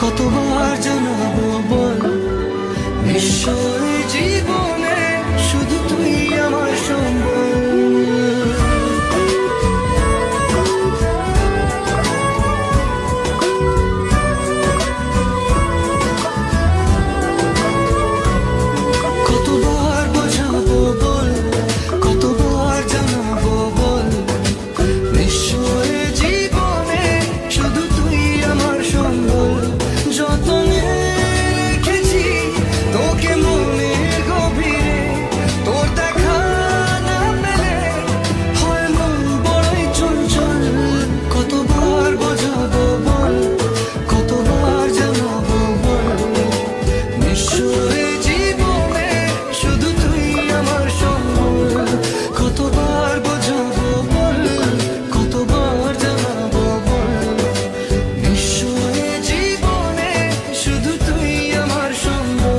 কতবার জানাবো বল, নিশ্চয় জীবনে শুধু তুই আমার সম্বল। কতবার বোঝাবো বল, কতবার জানাবো বল, নিশ্চয় জীবনে শুধু তুই আমার সম্বল। যতনে রেখেছি তোকে মনের গভীরে, তোর দেখা না পেলে হয় মন বড়ই চঞ্চল। কতবার বোঝাবো বল, কতবার জানাবো বল, নিশ্চয় জীবনে শুধু তুই আমার সম্বল। কতবার বোঝাবো বল, কতবার জানাবো বল, নিশ্চয় জীবনে শুধু তুই আমার সম্বল।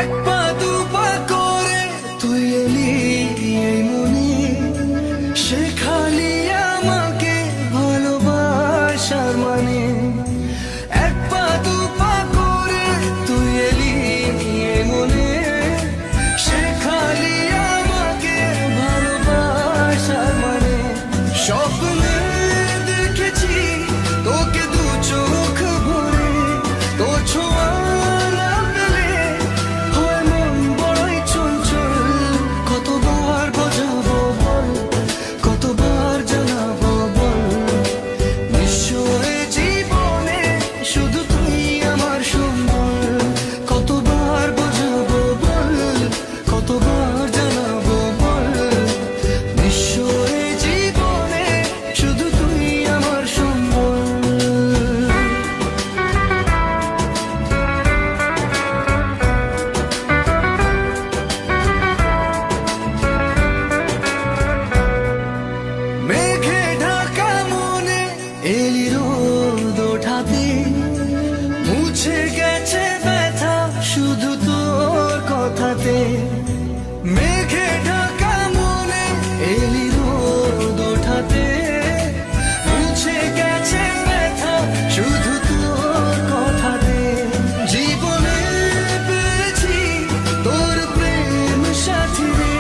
এক পা দু পা করে তুই এলি এই মনে, শেখালি আমাকে ভালোবাসার মানে। এক পা দু পা করে তুই এলি এই মনে, শেখালি আমাকে ভালোবাসার মানে। স্বপ্নে দেখেছি তোকে দু চোখ ভরে, তোর ছোঁয়া না পেলে হয় মন বড়ই চঞ্চল। কতবার বোঝাবো বল, কতবার জানাবো বল, নিশ্চয় জীবনে শুধু তুই আমার সম্বল। কতবার বোঝাবো বল, কতবার জানাবো বল, নিশ্চয় জীবনে শুধু তুই আমার সম্বল। মেঘে ঢাকা মনে এলি রোদ ওঠাতে, মুছে গেছে ব্যথা শুধু তোর কথাতে। মেঘে ঢাকা মনে এলি রোদ ওঠাতে, মুছে গেছে ব্যথা শুধু তোর কথাতে। জীবনে পেয়েছি তোর প্রেম সাথী রে,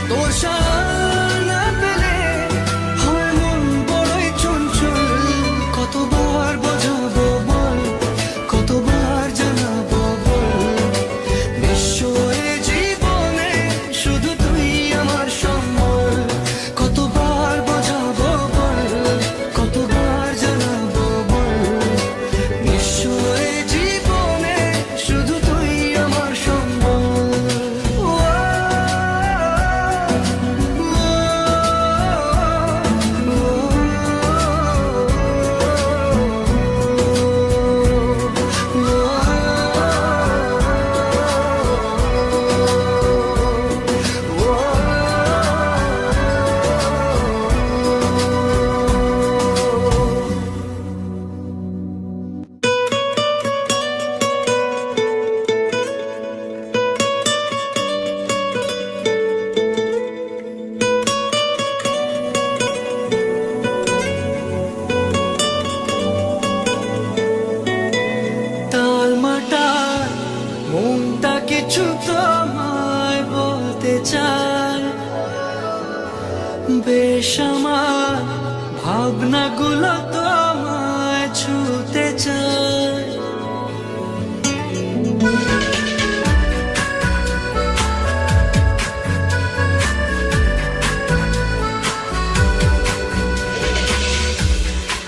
তোর সারা পেলে হয় মন বড়ই চঞ্চল। কতবার বোঝাবো বল, কতবার জানাবো বল, নিশ্চয় জীবনে শুধু তুই আমার সম্বল। কতবার বোঝাবো বল, কতবার জানাবো বল, নিশ্চয় জীবনে শুধু তুই আমার সম্বল। তালমাটার মনটা কিছু তোমায় বলতে চায়, বেশ আমার ভাবনাগুলো তোমায় ছুতে চায়।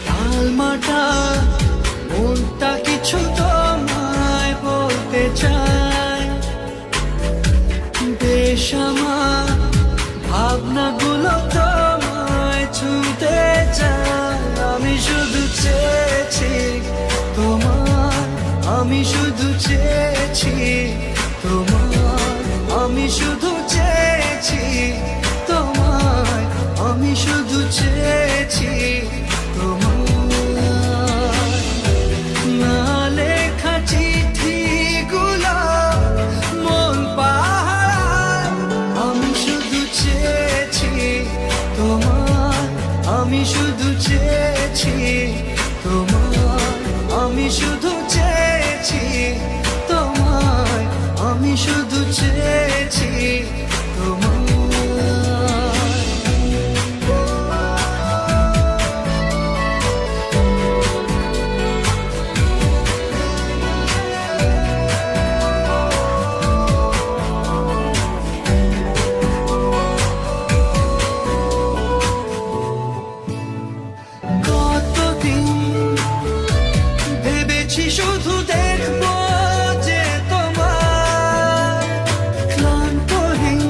তালমাটার মনটা কিছু তোমায় বলতে চায়, বেশ আমার ভাবনাগুলো তোমায় ছুতে চায়। আমি শুধু চেয়েছি তোমার, আমি শুধু চেয়েছি তোমার, আমি শুধু চেয়েছি তোমায়, আমি শুধু চেয়েছি তোমার। না লেখা চিঠিগুলো শুধু চেয়েছি তোমায়, আমি শুধু চেয়েছি তোমায়। শুধু দেখবো যে তোমার ক্লান্তহীন,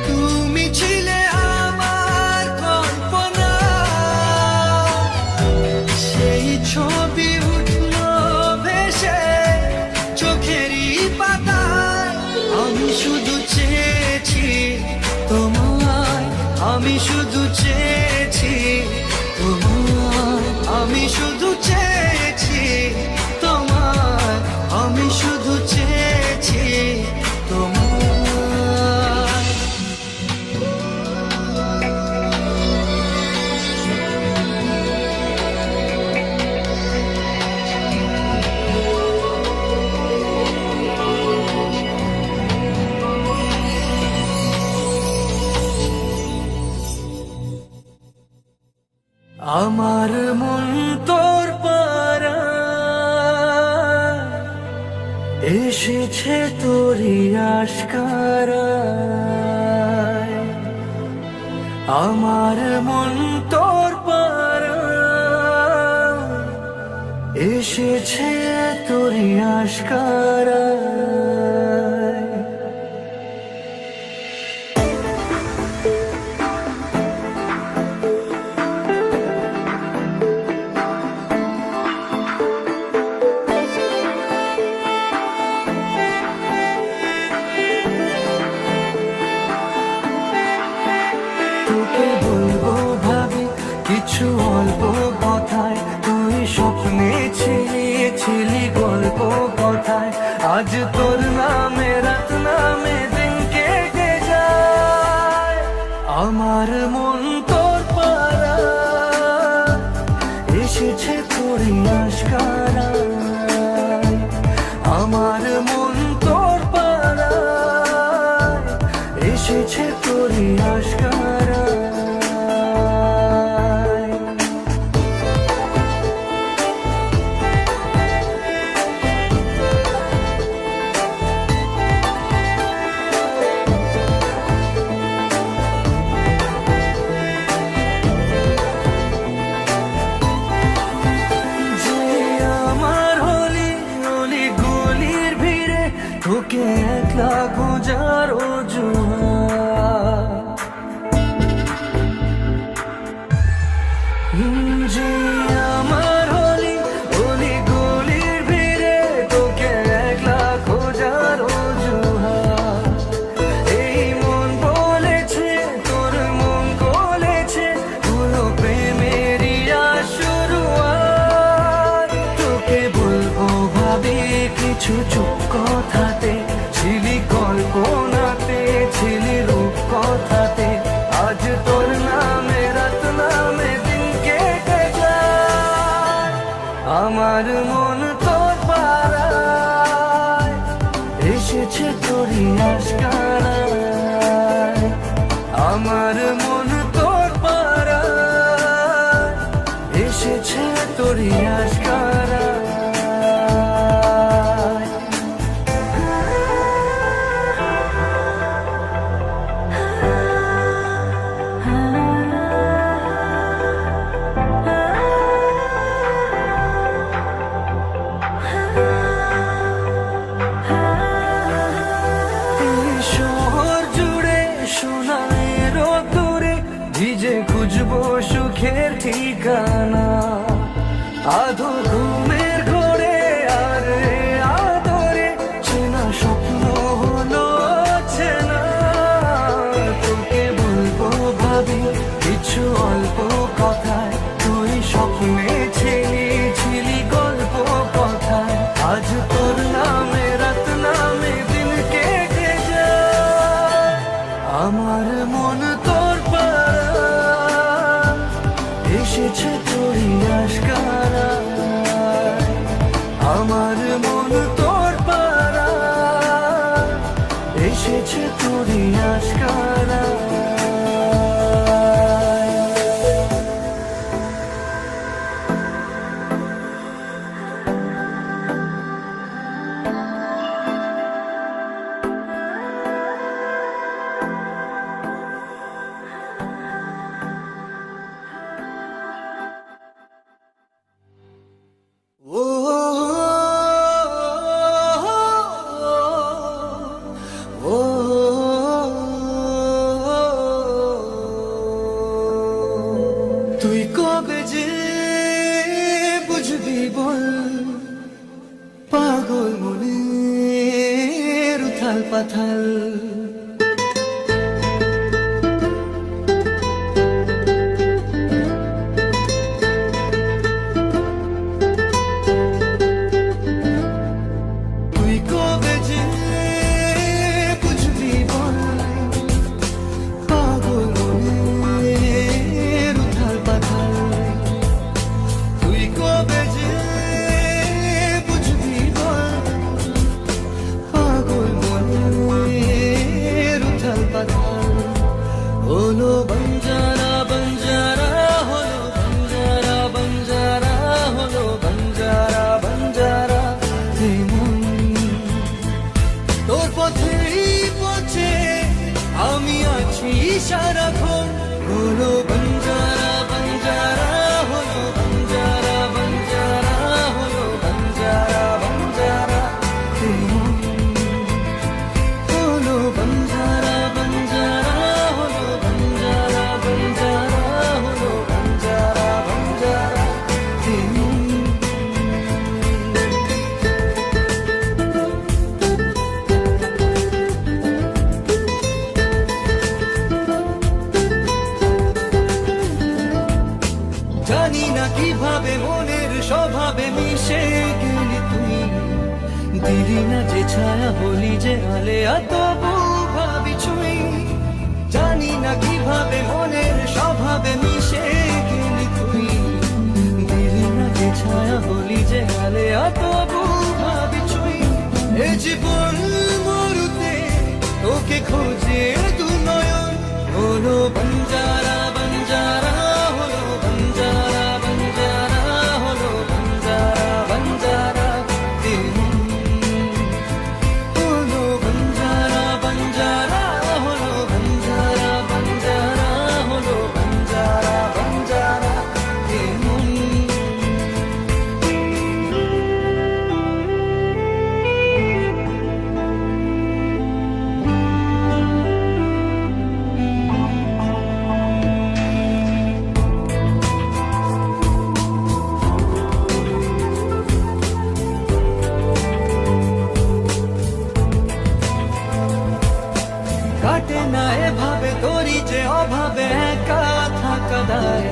তুমি ছিলে আমার কল্পনা, সেই ছবি উঠলো ভেসে চোখেরই পাতায়। আমি শুধু চেয়েছি তোমায়, আমি শুধু চেয়েছি তোমায়, আমি শুধু চেয়েছি তোমায়, আমি শুধু চেয়েছি তোমায়। আমার মন তোর পাড়ায় এসেছে তোরই আশকারায়, আমার মন তোর পাড়ায় এসেছে তোরই আশকারায়। তোকে বলবো ভাবি কিছু অল্প কথায়, তুই স্বপ্নে ছিলি গল্প কথায়। আজ তোর নামে রাত নামে দিন কেটে যায়, আমার মন তোর পাড়ায় এসেছে তোরই আশকারায়, আমার মন তোর পাড়ায় এসেছে তোরই আশকারায়। তোকে একলা খোঁজার অজুহাত, যে আমার হলি অলি গলির ভিড়ে তোকে একলা খোঁজার অজুহাত। এই মন বলেছে তোর মন গলেছে, হলো প্রেমেরই শুরুয়াত। তোকে বলবো ভাবি কিছু চুপ কথাতে, ছিলি কল্পনাতে ছিলি রূপ কথাতে। আজ তোর নামে রাত নামে দিন কেটে যায়, আমার মন তোর পাড়ায় এসেছে তোরই আশকারায়, আমার মন তোর পাড়ায় এসেছে তোরই আশকারায়। ভিজে খুঁজবো সুখের ঠিকানা, আধো ঘুমের ঘরে আর আদরে চেনা স্বপ্ন হলো চেনা। তোকে বলবো ভাবি কিছু অল্প কথায়, তুই স্বপ্নে ছিলি গল্প কথায়। আজ তোর নামে রাত নামে দিন কেটে যায়, আমার মন তোর পাড়ায় এসেছে তোরই আশকারায়। এসেছে তোরই আশকারা। তুই কবে যে বুঝবি বল, পাগল মনের উথাল পাথাল। তুই কবে যে বুঝবি বল, পাগল মনের উথাল পাথাল। তুই কবে যে বুঝবি বল, পাগল মনের উথাল পাথাল। হলো বঞ্জারা বঞ্জারা, হলো বঞ্জারা বঞ্জারা, হলো বঞ্জারা বঞ্জারা। তোর পথেই পথে আমি আছি সারাক্ষণ। হলো বঞ্জারা বঞ্জারা, হলো বঞ্জারা বঞ্জারা, হলো বঞ্জারা বঞ্জারা। হলো বঞ্জারা বঞ্জারা, হলো বঞ্জারা বঞ্জারা, হলো বঞ্জারা বঞ্জারা। জানি না কিভাবে মনের স্বভাবে মিশে গেলি তুই, দিলি না যে ছায়া হলি যে আলে তবু ভাবি ছুঁই। জানি না কিভাবে মনের স্বভাবে মিশে গেলি তুই, দিলি না যে ছায়া হলি যে আলে তবু ভাবি ছুঁই। এ জীবন মরুতে তোকে খোঁজে দু নয়ন। হলো বঞ্জারা বঞ্জারা, হলো বঞ্জারা বঞ্জারা, হলো বঞ্জারা বঞ্জারা। হলো বঞ্জারা বঞ্জারা, হলো বঞ্জারা বঞ্জারা, হলো বঞ্জারা বঞ্জারা। কাটে না এভাবে তোরই যে অভাবে একা থাকা দায়।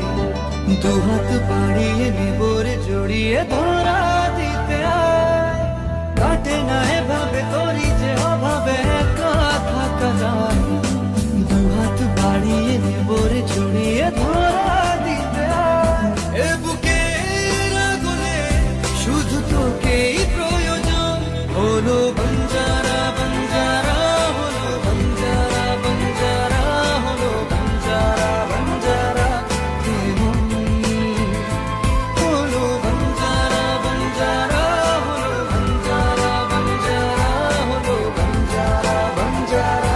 দুহাত বাড়িয়ে নেবরে জড়িয়ে ধরা দিতে আয়। কাটে না এভাবে তোরই যে অভাবে একা থাকা দায়। দুহাত বাড়িয়ে নেবরে জড়িয়ে ধরা দিতে আয়। এ বুকের আগুনে শুধু তোকেই প্রয়োজন। হলো বঞ্জারা বঞ্জারা, হলো বঞ্জারা বঞ্জারা, হলো বঞ্জারা বঞ্জারা। হলো বঞ্জারা বঞ্জারা, হলো বঞ্জারা বঞ্জারা, হলো বঞ্জারা বঞ্জারা।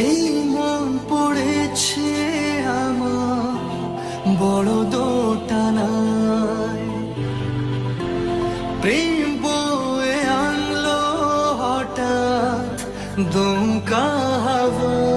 এই মন পড়েছে আমার বড় দোটানায়। প্রেম বয়ে আনলো হঠাৎ দমকা হাওয়া।